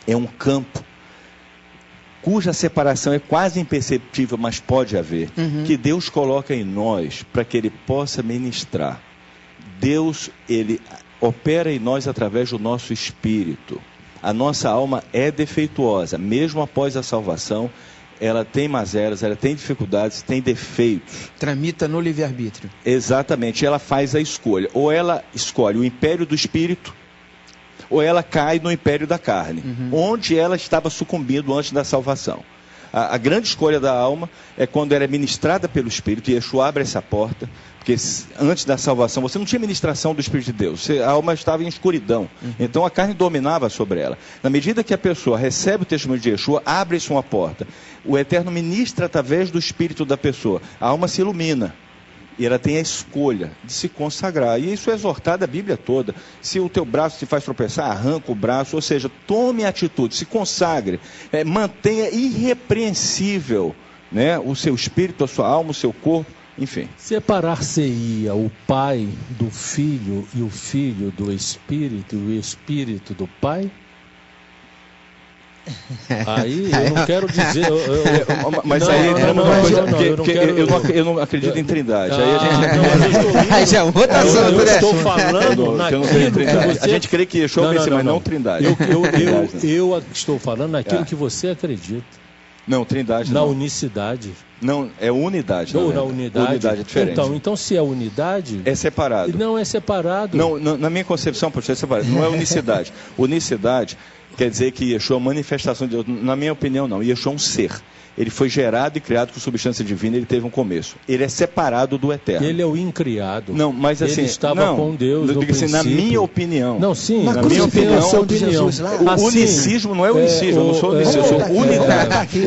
é um campo cuja separação é quase imperceptível, mas pode haver, que Deus coloca em nós para que Ele possa ministrar. Deus, Ele opera em nós através do nosso espírito. A nossa alma é defeituosa, mesmo após a salvação, ela tem mazelas, ela tem dificuldades, tem defeitos. Tramita no livre-arbítrio. Exatamente, ela faz a escolha. Ou ela escolhe o império do espírito, ou ela cai no império da carne, onde ela estava sucumbindo antes da salvação. A grande escolha da alma é quando ela é ministrada pelo Espírito, e Yeshua abre essa porta, porque antes da salvação você não tinha ministração do Espírito de Deus, a alma estava em escuridão, então a carne dominava sobre ela. Na medida que a pessoa recebe o testemunho de Yeshua, abre-se uma porta, o Eterno ministra através do Espírito da pessoa, a alma se ilumina. E ela tem a escolha de se consagrar. E isso é exortado a Bíblia toda. Se o teu braço te faz tropeçar, arranca o braço. Ou seja, tome atitude, se consagre. Mantenha irrepreensível, né, o seu espírito, a sua alma, o seu corpo, enfim. Separar-se-ia o pai do filho e o filho do espírito e o espírito do pai? Aí eu não quero dizer. Mas aí entramos numa coisa. Eu não acredito em trindade. Aí a gente. Aí já é outra assunto, né? Eu estou falando naquilo que você. A gente crê que Yeshua vence, mas não trindade. Eu estou falando naquilo que você acredita. Não, trindade na não. unicidade. Não, é unidade. Ou na unidade. Unidade é diferente. Então se é unidade... É separado. Não é separado. Não, na minha concepção, pode ser separado. Não é unicidade. Unicidade quer dizer que Yeshua é uma manifestação de Deus. Na minha opinião, não. Yeshua é um ser. Ele foi gerado e criado com substância divina, ele teve um começo. Ele é separado do eterno. Ele é o incriado. Não, mas assim... Ele estava com Deus no princípio. Na minha opinião... Não, sim. Na minha opinião, de Jesus lá. O unicismo não é unicismo, eu não sou unicismo, eu sou unidade.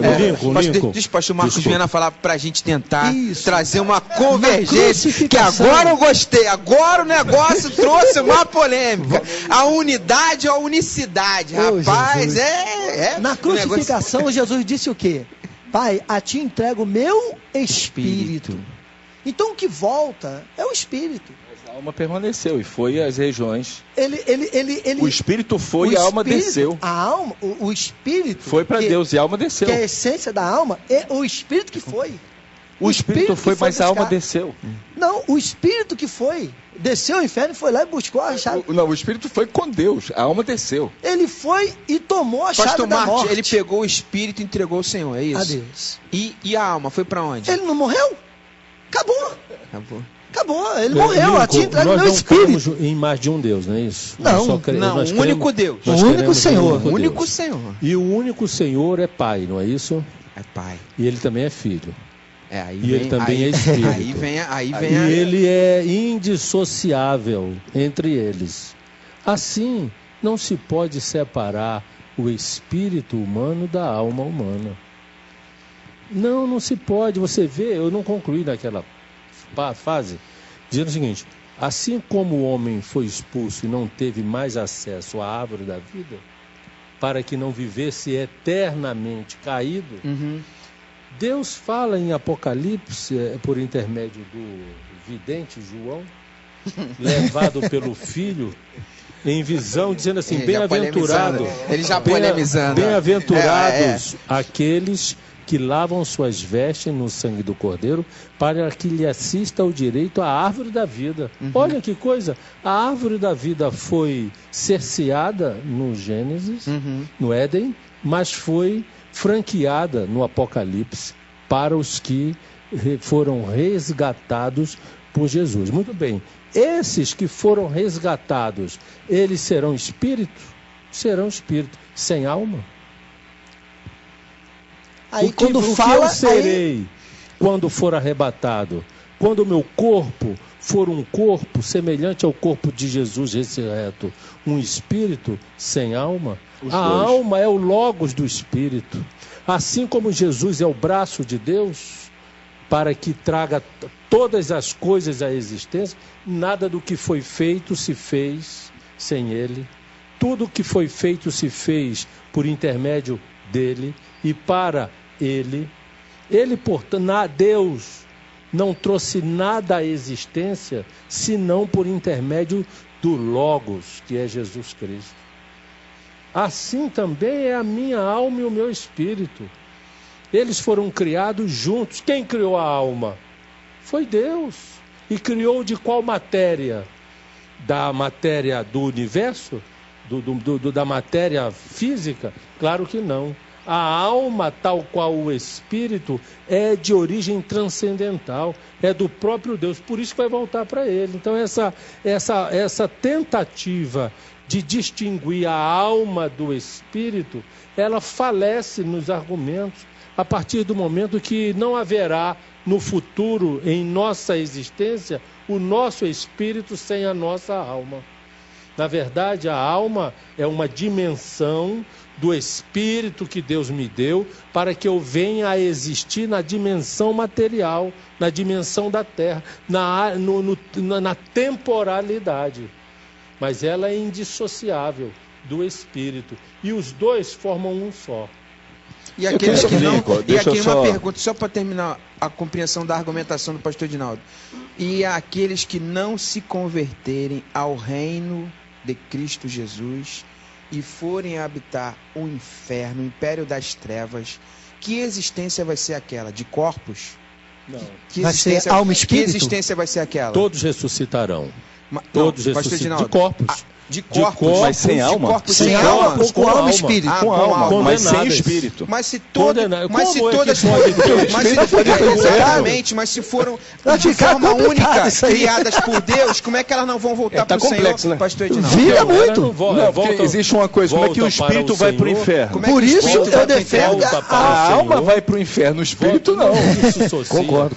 Deixa o pastor Marcos Viana falar pra gente tentar trazer uma convergência, que agora eu gostei, agora o negócio trouxe uma polêmica. A unidade ou a unicidade, rapaz, Na crucificação, Jesus disse o quê? Pai, a ti entrego o meu espírito. Então o que volta é o espírito. Mas a alma permaneceu e foi às regiões. O espírito foi e a alma desceu. A alma, o espírito foi para Deus e a alma desceu. Que é a essência da alma é o espírito que foi. O espírito foi, mas a alma desceu. Não, o espírito que foi. Desceu ao inferno e foi lá e buscou a chave. Não, o espírito foi com Deus, a alma desceu. Ele foi e tomou a chave da morte. Ele pegou o espírito e entregou ao Senhor, é isso? A Deus. E a alma foi para onde? Ele não morreu? Acabou, ele morreu, a ti entrega o meu espírito. Nós não cremos em mais de um Deus, não é isso? Não, um único Deus. O único Senhor. O único Senhor. E o único Senhor é Pai, não é isso? É Pai. E ele também é Filho. Ele também é Espírito. E ele é indissociável entre eles. Assim, não se pode separar o espírito humano da alma humana. Não se pode. Você vê, eu não concluí naquela fase, dizendo o seguinte: assim como o homem foi expulso e não teve mais acesso à árvore da vida, para que não vivesse eternamente caído, Deus fala em Apocalipse, por intermédio do vidente João, levado pelo Filho, em visão, dizendo assim: bem-aventurado, ele já polemizando. Bem-aventurados aqueles que lavam suas vestes no sangue do Cordeiro, para que lhe assista o direito à árvore da vida. Olha que coisa, a árvore da vida foi cerceada no Gênesis, no Éden, mas foi franqueada no Apocalipse para os que foram resgatados por Jesus. Muito bem, esses que foram resgatados, eles serão espírito? Serão espírito, sem alma? Aí, o que eu serei quando for arrebatado? Quando o meu corpo for um corpo semelhante ao corpo de Jesus ressurreto, um espírito sem alma? A alma é o logos do espírito. Assim como Jesus é o braço de Deus, para que traga todas as coisas à existência, nada do que foi feito se fez sem ele. Tudo que foi feito se fez por intermédio dele e para ele. Ele, portanto, Deus não trouxe nada à existência senão por intermédio do Logos, que é Jesus Cristo. Assim também é a minha alma e o meu espírito. Eles foram criados juntos. Quem criou a alma? Foi Deus. E criou de qual matéria? Da matéria do universo? Da matéria física? Claro que não. A alma, tal qual o espírito, é de origem transcendental, é do próprio Deus, por isso que vai voltar para ele. Então essa tentativa de distinguir a alma do espírito, ela falece nos argumentos, a partir do momento que não haverá no futuro, em nossa existência, o nosso espírito sem a nossa alma. Na verdade, a alma é uma dimensão do espírito que Deus me deu para que eu venha a existir na dimensão material, na dimensão da terra, na temporalidade. Mas ela é indissociável do espírito. E os dois formam um só. E aqueles que não... E aqui uma pergunta, só para terminar a compreensão da argumentação do pastor Edinaldo. E aqueles que não se converterem ao reino de Cristo Jesus e forem habitar o inferno, o império das trevas, que existência vai ser aquela? De corpos? Não. Vai ser alma e espírito? Que existência vai ser aquela? Todos ressuscitarão. Todos ressuscitarão. De corpos. De corpos, mas sem alma? Sem alma, com alma e espírito. Com alma, mas sem espírito. Mas se todas... Exatamente, mas se foram de forma única criadas por Deus, como é que elas não vão voltar para o Senhor, né? pastor Edinaldo? Vira muito. Não, porque existe uma coisa, como é que o espírito vai para o inferno? Por isso eu defendo a alma vai para o inferno, o espírito não. Concordo.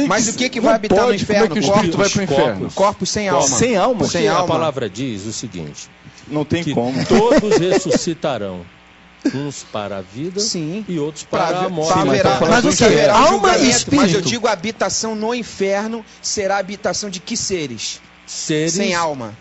Mas o que vai habitar no inferno? Como é que o espírito vai para o inferno? Corpos sem alma. Sem alma? Porque a palavra diz o seguinte: não tem que como. Todos ressuscitarão, uns para a vida e outros para a morte. Mas o que? Alma e espírito. Mas eu digo, a habitação no inferno será a habitação de que seres? Sem alma.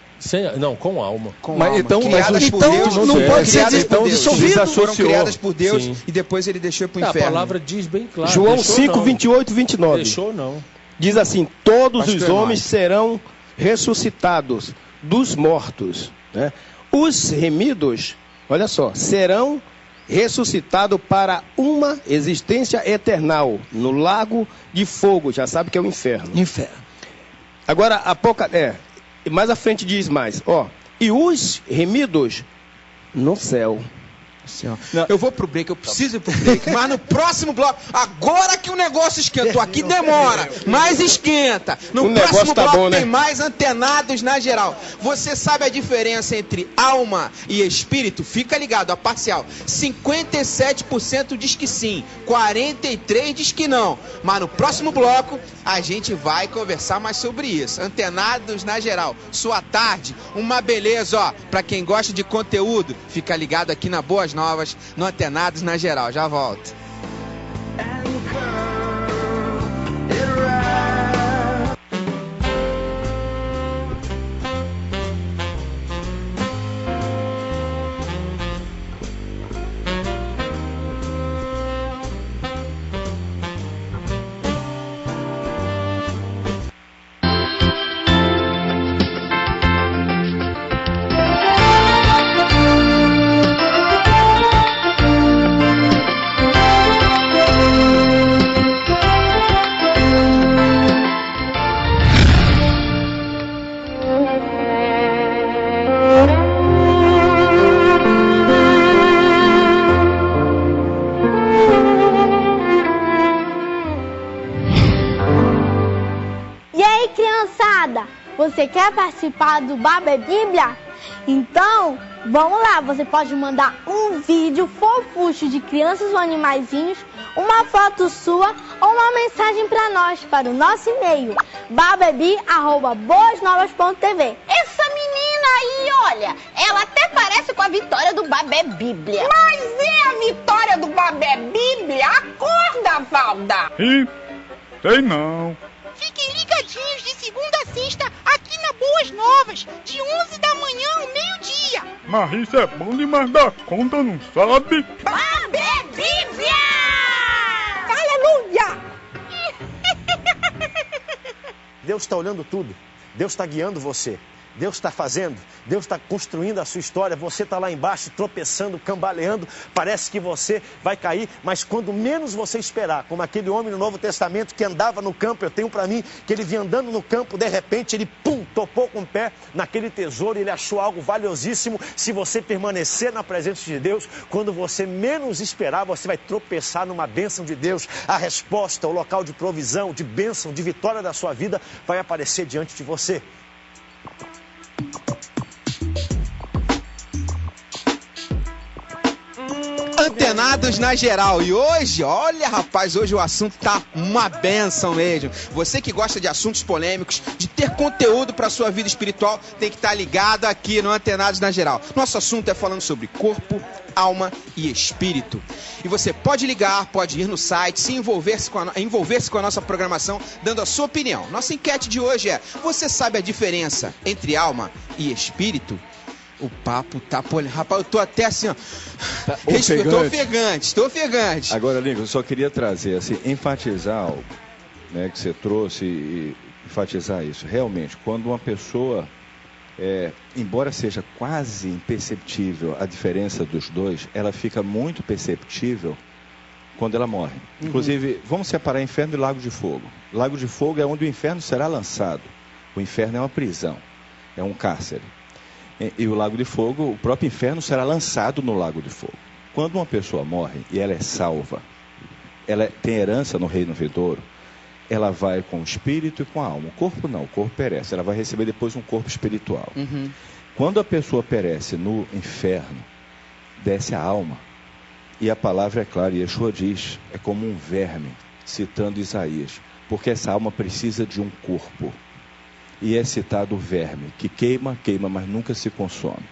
Não, com alma. Mas então não pode ser dissolvido. Foram criadas por Deus e depois ele deixou para o inferno. A palavra diz bem claro. João 5, 28 e 29. Deixou não. Diz assim: todos os homens serão ressuscitados dos mortos, né? Os remidos, olha só, serão ressuscitados para uma existência eternal no lago de fogo. Já sabe que é o inferno. Agora, mais à frente diz mais, e os remidos no céu. Eu vou pro break, eu preciso ir pro break, mas no próximo bloco, agora que o negócio esquentou, aqui demora, mas esquenta. No próximo bloco tem mais Antenados na Geral. Você sabe a diferença entre alma e espírito? Fica ligado, a parcial. 57% diz que sim, 43% diz que não. Mas no próximo bloco a gente vai conversar mais sobre isso. Antenados na Geral, sua tarde, uma beleza, pra quem gosta de conteúdo, fica ligado aqui na Boas Novas, no Antenados na Geral. Já volto. Você quer participar do Baba é Bíblia? Então, vamos lá. Você pode mandar um vídeo fofucho de crianças ou animaizinhos, uma foto sua ou uma mensagem para nós, para o nosso e-mail, bababi@boasnovas.tv. Essa menina aí, olha, ela até parece com a Vitória do Babé Bíblia. Mas é a Vitória do Babé Bíblia? Acorda, Valda! Ih, sei não. Fiquem ligadinhos de segunda a sexta aqui na Boas Novas, de 11 da manhã ao meio-dia. Mas isso é bom demais da conta, não sabe? Babé Bíblia! Aleluia! Deus está olhando tudo. Deus está guiando você. Deus está fazendo, Deus está construindo a sua história. Você está lá embaixo tropeçando, cambaleando, parece que você vai cair, mas quando menos você esperar, como aquele homem no Novo Testamento que andava no campo, eu tenho para mim que ele vinha andando no campo, de repente ele topou com o pé naquele tesouro, ele achou algo valiosíssimo. Se você permanecer na presença de Deus, quando você menos esperar, você vai tropeçar numa bênção de Deus. A resposta, o local de provisão, de bênção, de vitória da sua vida vai aparecer diante de você. Antenados na geral. E hoje, olha rapaz, hoje o assunto tá uma benção mesmo. Você que gosta de assuntos polêmicos, de ter conteúdo para sua vida espiritual, tem que estar ligado aqui no Antenados na geral. Nosso assunto é falando sobre corpo, alma e espírito. E você pode ligar, pode ir no site, se envolver-se com a nossa programação, dando a sua opinião. Nossa enquete de hoje é: você sabe a diferença entre alma e espírito? O papo tá polêmico. Rapaz, eu tô até assim, ó. Tá Tô ofegante. Agora, Lincoln, eu só queria trazer, assim, enfatizar algo, né, que você trouxe e enfatizar isso. Realmente, quando uma pessoa, embora seja quase imperceptível a diferença dos dois, ela fica muito perceptível quando ela morre. Inclusive, vamos separar inferno e lago de fogo. Lago de fogo é onde o inferno será lançado. O inferno é uma prisão, é um cárcere. E o lago de fogo, o próprio inferno será lançado no lago de fogo. Quando uma pessoa morre e ela é salva, ela tem herança no reino vindouro, ela vai com o espírito e com a alma. O corpo não, o corpo perece. Ela vai receber depois um corpo espiritual. Quando a pessoa perece no inferno, desce a alma. E a palavra é clara, Yeshua diz, é como um verme, citando Isaías. Porque essa alma precisa de um corpo. E é citado o verme, que queima, mas nunca se consome.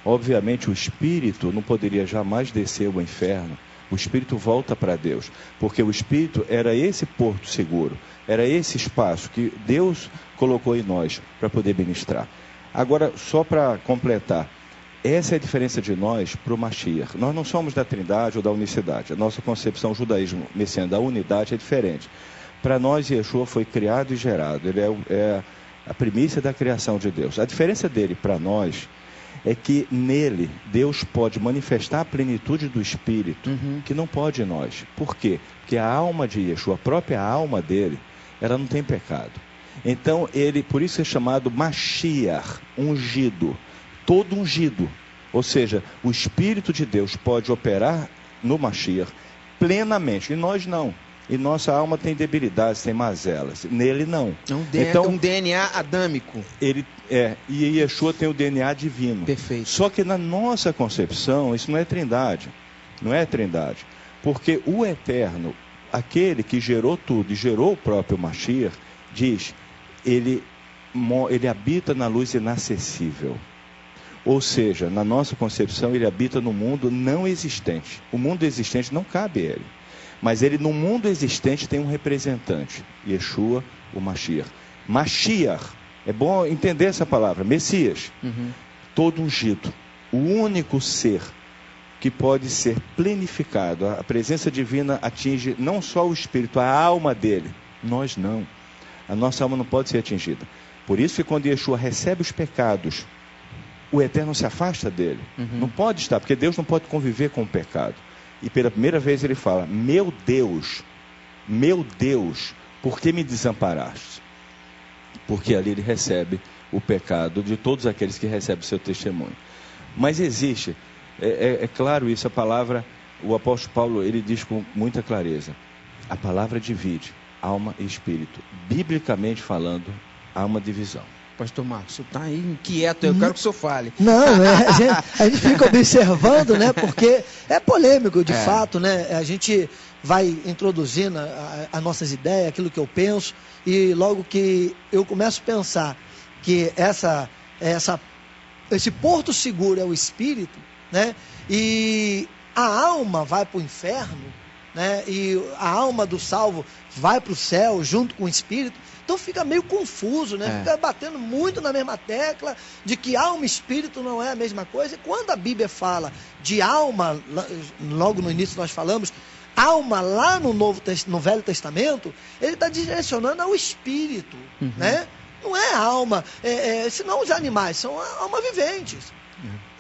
Obviamente o espírito não poderia jamais descer ao inferno. O espírito volta para Deus, porque o espírito era esse porto seguro, era esse espaço que Deus colocou em nós para poder ministrar. Agora, só para completar, essa é a diferença de nós para o Mashiach. Nós não somos da Trindade ou da unicidade. A nossa concepção judaísmo messiânico da unidade é diferente. Para nós, Yeshua foi criado e gerado. Ele é a primícia da criação de Deus. A diferença dele para nós é que nele Deus pode manifestar a plenitude do Espírito, que não pode em nós. Por quê? Porque a alma de Yeshua, a própria alma dele, ela não tem pecado. Então ele, por isso é chamado Mashiach, ungido, todo ungido. Ou seja, o Espírito de Deus pode operar no Mashiach plenamente, e nós não. E nossa alma tem debilidades, tem mazelas. Nele não. Então, um DNA adâmico. E Yeshua tem o DNA divino. Perfeito. Só que na nossa concepção, isso não é trindade. Não é trindade. Porque o eterno, aquele que gerou tudo e gerou o próprio Mashiach, diz, ele habita na luz inacessível. Ou seja, na nossa concepção, ele habita no mundo não existente. O mundo existente não cabe a ele. Mas ele, no mundo existente, tem um representante. Yeshua, o Mashiach. Mashiach, é bom entender essa palavra. Messias. Todo ungido. O único ser que pode ser plenificado. A presença divina atinge não só o espírito, a alma dele. Nós não. A nossa alma não pode ser atingida. Por isso que quando Yeshua recebe os pecados, o Eterno se afasta dele. Não pode estar, porque Deus não pode conviver com o pecado. E pela primeira vez ele fala, meu Deus, por que me desamparaste? Porque ali ele recebe o pecado de todos aqueles que recebem o seu testemunho. Mas existe, é claro isso, a palavra, o apóstolo Paulo, ele diz com muita clareza, a palavra divide alma e espírito. Biblicamente falando, há uma divisão. pastor Marcos? O senhor está aí inquieto, eu quero que o senhor fale. Não, a gente fica observando, né? Porque é polêmico, de fato, né? A gente vai introduzindo as nossas ideias, aquilo que eu penso, e logo que eu começo a pensar que esse porto seguro é o espírito, né? E a alma vai para o inferno, né? E a alma do salvo vai para o céu junto com o espírito. Então fica meio confuso, né? Fica batendo muito na mesma tecla de que alma e espírito não é a mesma coisa. E quando a Bíblia fala de alma, logo no início nós falamos, alma lá no Velho Testamento, ele está direcionando ao espírito, né? Não é alma, senão os animais são almas viventes.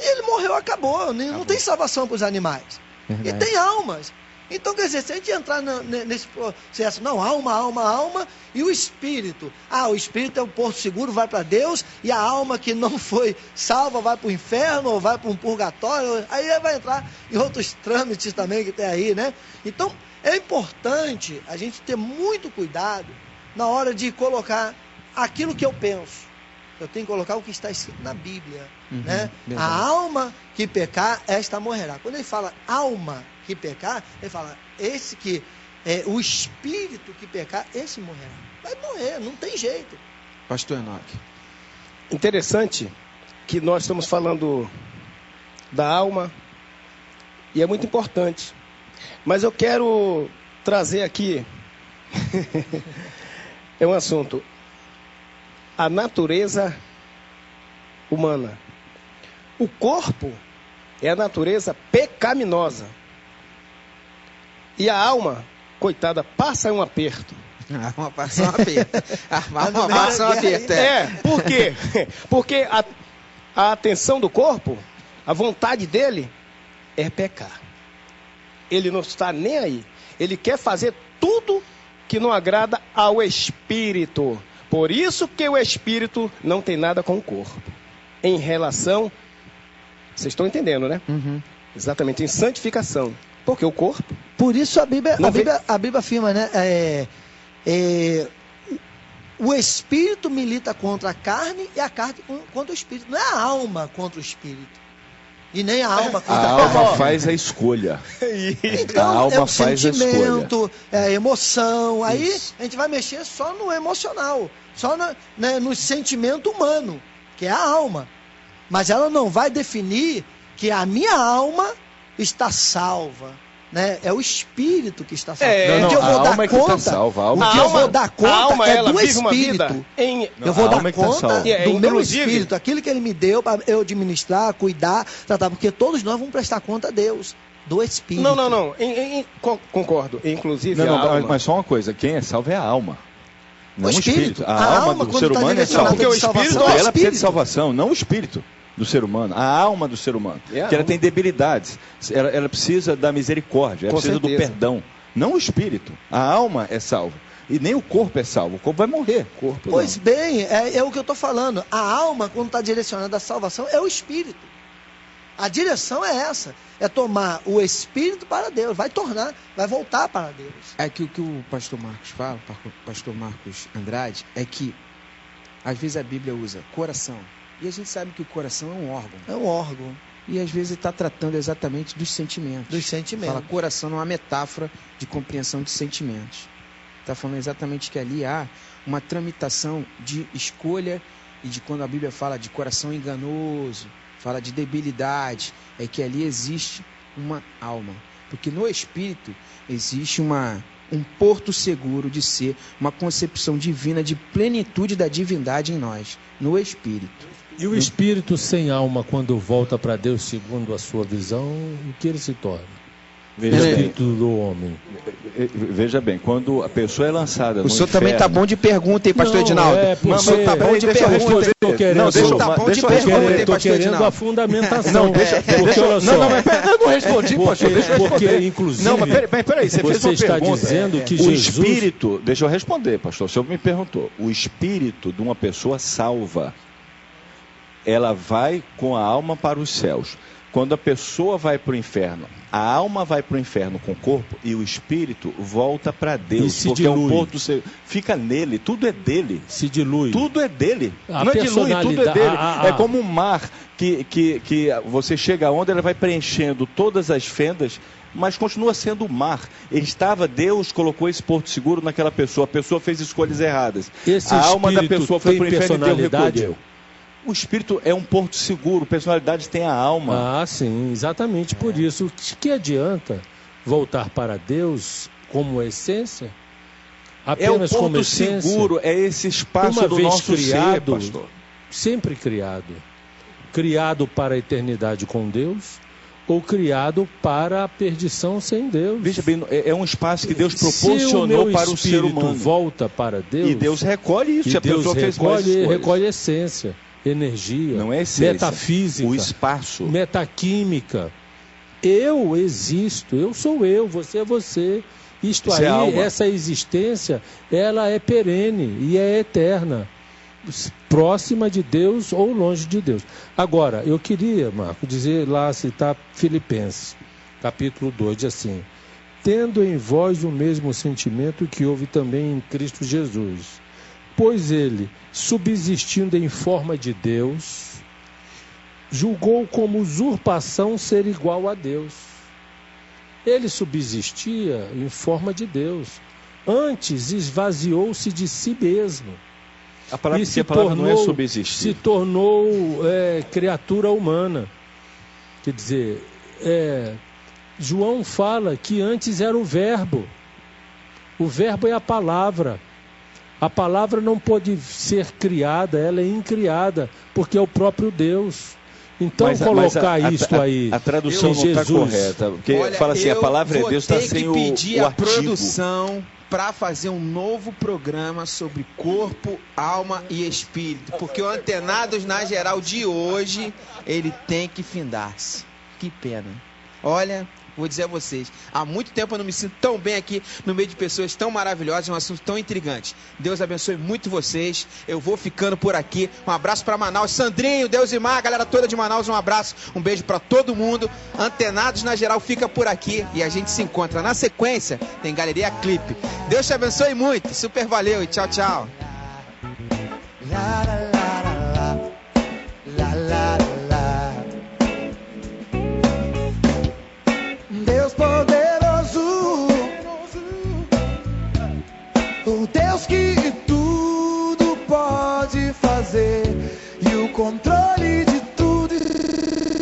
Ele morreu, acabou. Não tem salvação para os animais. E tem almas. Então, quer dizer, se a gente entrar nesse processo, não, alma, e o espírito. O espírito é o porto seguro, vai para Deus, e a alma que não foi salva vai para o inferno, ou vai para um purgatório, aí vai entrar em outros trâmites também que tem aí, né? Então, é importante a gente ter muito cuidado na hora de colocar aquilo que eu penso. Eu tenho que colocar o que está escrito na Bíblia, né? A alma que pecar, esta morrerá. Quando ele fala alma que pecar, ele fala, o espírito que pecar, esse morrerá. Vai morrer, não tem jeito. Pastor Enoque. Interessante que nós estamos falando da alma, e é muito importante. Mas eu quero trazer aqui um assunto. A natureza humana. O corpo é a natureza pecaminosa. E a alma, coitada, passa um aperto. A alma passa um aperto. A alma passa um aperto. Por quê? Porque a atenção do corpo, a vontade dele é pecar. Ele não está nem aí. Ele quer fazer tudo que não agrada ao espírito. Por isso que o espírito não tem nada com o corpo. Em relação... Vocês estão entendendo, né? Exatamente, em santificação. Porque o corpo... Por isso a Bíblia afirma, né? O espírito milita contra a carne e a carne contra o espírito. Não é a alma contra o espírito. E nem a alma contra a alma faz a escolha. Então, a alma faz a escolha. É a emoção. Aí a gente vai mexer só no emocional, só no sentimento humano, que é a alma. Mas ela não vai definir que a minha alma está salva. Né? É o espírito que está salvo. O que eu vou dar conta, o que eu vou dar conta é do espírito. Eu vou dar conta do meu espírito, aquilo que ele me deu para eu administrar, cuidar, tratar, porque todos nós vamos prestar conta a Deus, do espírito. Não. Concordo. Inclusive, mas só uma coisa, quem é salvo é a alma. Não o espírito. A alma do ser humano é salva. Porque o espírito ela precisa de salvação, não o espírito do ser humano, a alma do ser humano, que ela tem debilidades, ela precisa da misericórdia, ela precisa do perdão, não o espírito. A alma é salva e nem o corpo é salvo, o corpo vai morrer. Pois bem, é o que eu estou falando. A alma, quando está direcionada à salvação, é o espírito. A direção é essa, é tomar o espírito para Deus, vai voltar para Deus. É que o que o pastor Marcos fala, o pastor Marcos Andrade, é que às vezes a Bíblia usa coração. E a gente sabe que o coração é um órgão. É um órgão. E às vezes ele está tratando exatamente dos sentimentos. Dos sentimentos. Fala coração não é uma metáfora de compreensão de sentimentos. Está falando exatamente que ali há uma tramitação de escolha e de quando a Bíblia fala de coração enganoso, fala de debilidade, é que ali existe uma alma. Porque no espírito existe um porto seguro de ser, uma concepção divina de plenitude da divindade em nós, no espírito. E o espírito sem alma, quando volta para Deus, segundo a sua visão, o que ele se torna? O espírito do homem. Veja bem, quando a pessoa é lançada no senhor inferno... também está bom de pergunta, hein, pastor Edinaldo? O senhor está bom de pergunta. Estou querendo a fundamentação. Eu não respondi, pastor. Porque, inclusive, não, mas peraí, você fez uma está pergunta. Dizendo que o Jesus... espírito... Deixa eu responder, pastor. O senhor me perguntou. O espírito de uma pessoa salva, ela vai com a alma para os céus. Quando a pessoa vai para o inferno, A alma vai para o inferno com o corpo e o espírito volta para Deus. E porque dilui. é um porto, fica nele, tudo é dele. Se dilui. Tudo é dele. A não é dilui, tudo é dele. É como um mar que você chega a onda, ela vai preenchendo todas as fendas, mas continua sendo o mar. Deus colocou esse porto seguro naquela pessoa. A pessoa fez escolhas erradas. A alma da pessoa foi para o inferno e Deus recolheu. O espírito é um porto seguro, personalidade tem a alma. Ah, sim, exatamente por isso. Que adianta voltar para Deus como essência? Apenas é o como porto essência, seguro, é esse espaço uma do vez nosso criado, ser, pastor. Sempre criado para a eternidade com Deus, ou criado para a perdição sem Deus. Veja bem, é um espaço que Deus proporcionou para o ser humano. Volta para Deus. E Deus recolhe isso. E a pessoa recolhe essência, energia, não é essência, metafísica, o espaço, metaquímica. Eu existo, eu sou eu, você é você. Isto isso aí, essa existência, ela é perene e é eterna, próxima de Deus ou longe de Deus. Agora, eu queria, Marco, citar Filipenses, capítulo 2, diz assim: tendo em vós o mesmo sentimento que houve também em Cristo Jesus, pois ele, subsistindo em forma de Deus, julgou como usurpação ser igual a Deus. Ele subsistia em forma de Deus. Antes esvaziou-se de si mesmo. A palavra não é subsistir. Se tornou criatura humana. Quer dizer, João fala que antes era o verbo. O verbo é a palavra. A palavra não pode ser criada, ela é incriada, porque é o próprio Deus. Então, a tradução não está correta, porque fala assim, a palavra é Deus, está sem o artigo. Eu vou ter que pedir a produção para fazer um novo programa sobre corpo, alma e espírito, porque o Antenados na Geral de hoje, ele tem que findar-se. Que pena. Olha, vou dizer a vocês, há muito tempo eu não me sinto tão bem aqui no meio de pessoas tão maravilhosas, um assunto tão intrigante. Deus abençoe muito vocês, eu vou ficando por aqui. Um abraço para Manaus, Sandrinho, Deusimar, a galera toda de Manaus, um abraço, um beijo para todo mundo. Antenados na Geral fica por aqui e a gente se encontra. Na sequência, tem Galeria Clipe. Deus te abençoe muito, super valeu e tchau, tchau. Deus poderoso, o Deus que tudo pode fazer e o controle